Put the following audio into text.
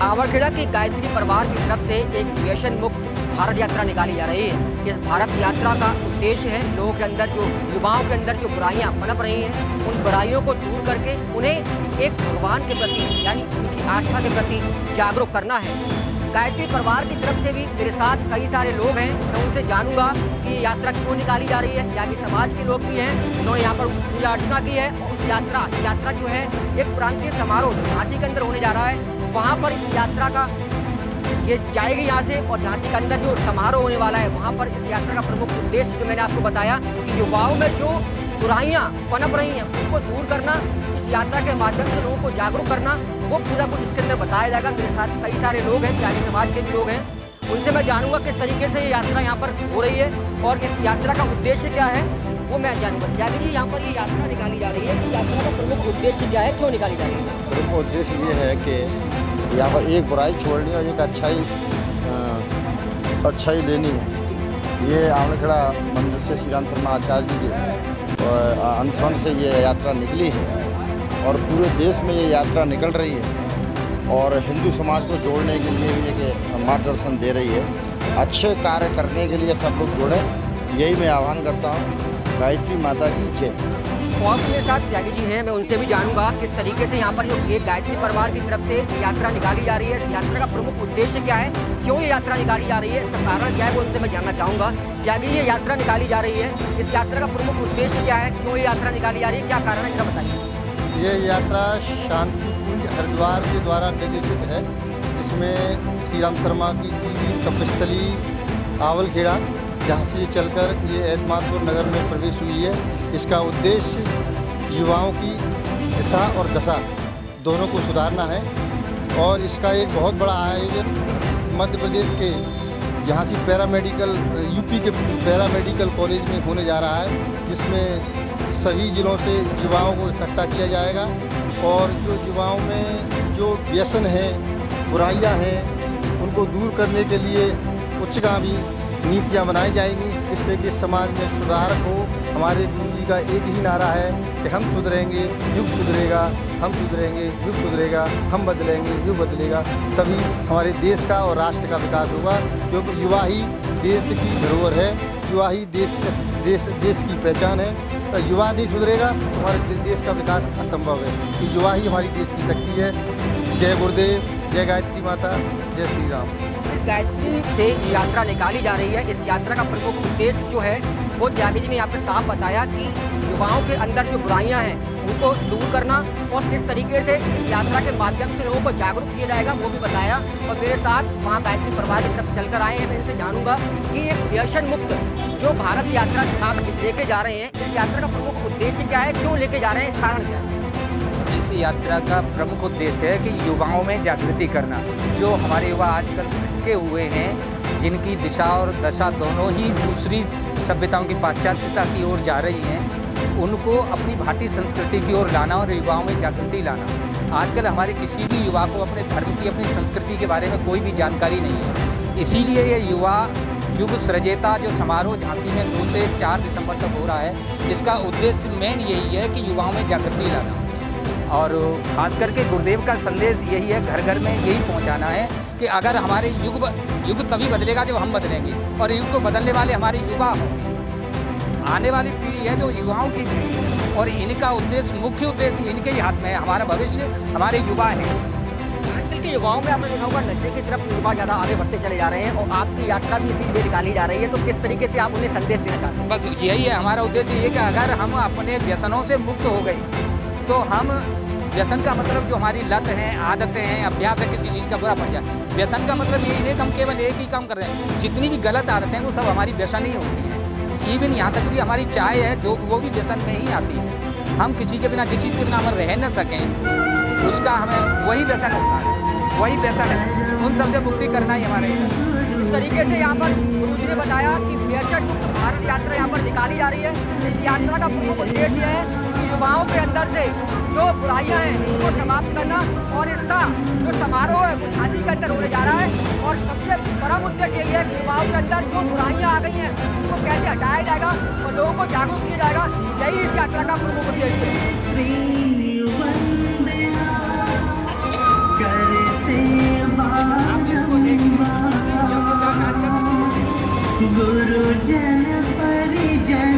आवड़खेड़ा की गायत्री परिवार की तरफ से एक व्यसन मुक्त भारत यात्रा निकाली जा रही है। इस भारत यात्रा का उद्देश्य है लोगों के अंदर जो युवाओं के अंदर जो बुराइयां पनप रही हैं उन बुराइयों को दूर करके उन्हें एक भगवान के प्रति यानी उनकी आस्था के प्रति जागरूक करना है। गायत्री परिवार की तरफ से भी मेरे साथ कई सारे लोग हैं, मैं उनसे जानूंगा कि ये यात्रा क्यों निकाली जा रही है। यानी समाज के लोग भी हैं, उन्होंने यहाँ पर पूजा अर्चना की है। उस यात्रा जो है एक प्रांतीय समारोह जो झांसी के अंदर होने जा रहा है, वहाँ पर इस यात्रा का ये जाएगी यहाँ से और झांसी के अंदर जो समारोह होने वाला है वहाँ पर इस यात्रा का प्रमुख उद्देश्य जो मैंने आपको बताया कि युवाओं में जो बुराइयाँ पनप रही हैं उनको दूर करना, इस यात्रा के माध्यम से लोगों को जागरूक करना, वो पूरा कुछ इसके अंदर बताया जाएगा। मेरे साथ कई सारे लोग हैं, त्यागी समाज के भी लोग हैं, उनसे मैं जानूंगा किस तरीके से ये यात्रा यहाँ पर हो रही है और इस यात्रा का उद्देश्य क्या है वो मैं जानूंगा। त्यागी जी, यहाँ पर ये यात्रा निकाली जा रही है, इस यात्रा का प्रमुख उद्देश्य क्या है, क्यों निकाली जा रही है? प्रमुख उद्देश्य ये है कि यहाँ पर एक बुराई छोड़नी और एक अच्छाई लेनी है। ये आवड़खेड़ा मंदिर से श्री राम शर्मा आचार्य जी के अनुसरण से ये यात्रा निकली है और पूरे देश में ये यात्रा निकल रही है और हिंदू समाज को जोड़ने के लिए भी एक मार्गदर्शन दे रही है। अच्छे कार्य करने के लिए सब लोग जुड़े, यही मैं आह्वान करता हूँ। गायत्री माता की जय। और मेरे साथ त्यागी जी हैं, मैं उनसे भी जानूंगा किस तरीके से यहाँ पर जो ये गायत्री परिवार की तरफ से यात्रा निकाली जा रही है, इस यात्रा का प्रमुख उद्देश्य क्या है, क्यों ये यात्रा निकाली जा रही है, इसका कारण क्या है, वो उनसे मैं जानना चाहूँगा। त्यागी ये यात्रा निकाली जा रही है, इस यात्रा का प्रमुख उद्देश्य क्या है, क्यों ये यात्रा निकाली जा रही है, क्या कारण है, क्या बताइए। ये यात्रा शांति कुंज हरिद्वार के द्वारा निर्देशित है, जिसमें श्री राम शर्मा की जीवित तपस्थली आवड़खेड़ा जहाँ से चलकर ये एतमादपुर नगर में प्रवेश हुई है। इसका उद्देश्य युवाओं की दिशा और दशा दोनों को सुधारना है और इसका एक बहुत बड़ा आयोजन मध्य प्रदेश के यहाँ से यूपी के पैरामेडिकल कॉलेज में होने जा रहा है, जिसमें सभी ज़िलों से युवाओं को इकट्ठा किया जाएगा और जो युवाओं में जो व्यसन है, बुराइयां हैं, उनको दूर करने के लिए उच्चगामी नीतियाँ बनाई जाएंगी, जिससे कि समाज में सुधार हो। हमारे गुरु जी का एक ही नारा है कि हम सुधरेंगे युग सुधरेगा, हम सुधरेंगे युग सुधरेगा, हम बदलेंगे युग बदलेगा, तभी हमारे देश का और राष्ट्र का विकास होगा। क्योंकि युवा ही देश की धरोहर है, युवा ही देश की पहचान है। तो युवा नहीं सुधरेगा तो हमारे देश का विकास असंभव है। तो युवा ही हमारी देश की शक्ति है। जय गुरुदेव, जय गायत्री माता, जय श्री राम। इस गायत्री से यात्रा निकाली जा रही है, इस यात्रा का प्रमुख उद्देश्य जो है वो त्यागी जी ने यहाँ पे साफ बताया कि युवाओं के अंदर जो बुराइयां हैं उनको दूर करना और किस तरीके से इस यात्रा के माध्यम से लोगों को जागरूक किया जाएगा वो भी बताया। और मेरे साथ वहाँ गायत्री परिवार की तरफ से चलकर आए हैं, मैं इनसे जानूंगा कि एक व्यसन मुक्त जो भारत यात्रा आप लेके जा रहे हैं, इस यात्रा का प्रमुख उद्देश्य क्या है, क्यों लेके जा रहे हैं, कारण क्या है? इस यात्रा का प्रमुख उद्देश्य है कि युवाओं में जागृति करना। जो हमारे युवा आजकल भटके हुए हैं, जिनकी दिशा और दशा दोनों ही दूसरी सभ्यताओं की पाश्चात्यता की ओर जा रही हैं, उनको अपनी भारतीय संस्कृति की ओर लाना और युवाओं में जागृति लाना। आजकल हमारे किसी भी युवा को अपने धर्म की, अपनी संस्कृति के बारे में कोई भी जानकारी नहीं है। इसीलिए ये युवा युग सृजेता जो समारोह झांसी में 2 से 4 दिसंबर तक हो रहा है, इसका उद्देश्य मेन यही है कि युवाओं में जागृति लाना। और ख़ास करके गुरुदेव का संदेश यही है, घर घर में यही पहुंचाना है कि अगर हमारे युग तभी बदलेगा जब हम बदलेंगे और युग को बदलने वाले हमारे युवा होंगे। आने वाली पीढ़ी है जो युवाओं की पीढ़ी है और इनका उद्देश्य, मुख्य उद्देश्य इनके ही हाथ में है। हमारा भविष्य हमारे युवा हैं। आजकल के युवाओं में आपने देखा होगा नशे की तरफ युवा ज़्यादा आगे बढ़ते चले जा रहे हैं और आपकी यात्रा भी इसीलिए निकाली जा रही है, तो किस तरीके से आप उन्हें संदेश देना चाहते हैं? बस यही है हमारा उद्देश्य, ये कि अगर हम अपने व्यसनों से मुक्त हो गए तो हम, व्यसन का मतलब जो हमारी लत है, आदतें हैं, अभ्यास है, किसी चीज़ का बुरा पड़ जाए। व्यसन का मतलब यही नहीं कि हम केवल एक ही काम कर रहे हैं। जितनी भी गलत आदतें हैं वो सब हमारी व्यसन ही होती हैं। इवन यहाँ तक भी हमारी चाय है जो वो भी व्यसन में ही आती है। हम किसी के बिना, जिस चीज़ के बिना हम रह न सकें, उसका हमें वही व्यसन होता है, वही व्यसन है। उन सबसे मुक्ति करना ही हमारे इस तरीके से यहाँ पर गुरु जी ने बताया कि व्यसन मुक्त भारत यात्रा यहाँ पर निकाली जा रही है। इस यात्रा का प्रमुख उद्देश्य है कि युवाओं के अंदर से जो बुराइयां हैं उनको समाप्त करना और इसका जो समारोह है वो झांसी के अंदर होने जा रहा है और सबसे बड़ा उद्देश्य यही है कि युवाओं के अंदर जो बुराइयां आ गई हैं उनको कैसे हटाया जाएगा और लोगों को जागरूक किया जाएगा, यही इस यात्रा का प्रमुख उद्देश्य है। गुरुजन परिजन